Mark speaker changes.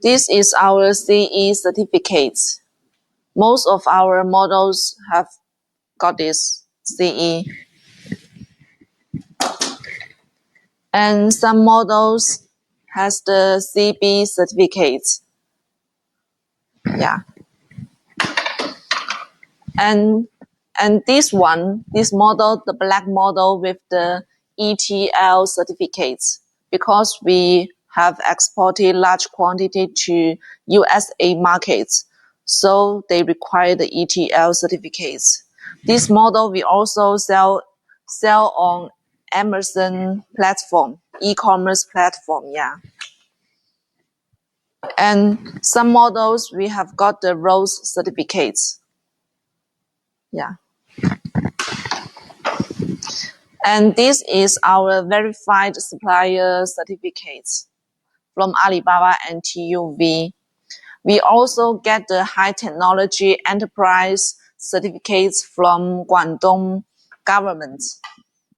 Speaker 1: This is our CE certificates. Most of our models have got this CE. And some models has the CB certificates. Yeah. And this model, the black model with the ETL certificates, because we have exported large quantity to USA markets, so they require the ETL certificates. This model we also sell on Amazon platform, e-commerce platform, yeah. And some models we have got the Rohs certificates. Yeah. And this is our verified supplier certificates from Alibaba and TUV. We also get the high technology enterprise certificates from Guangdong government.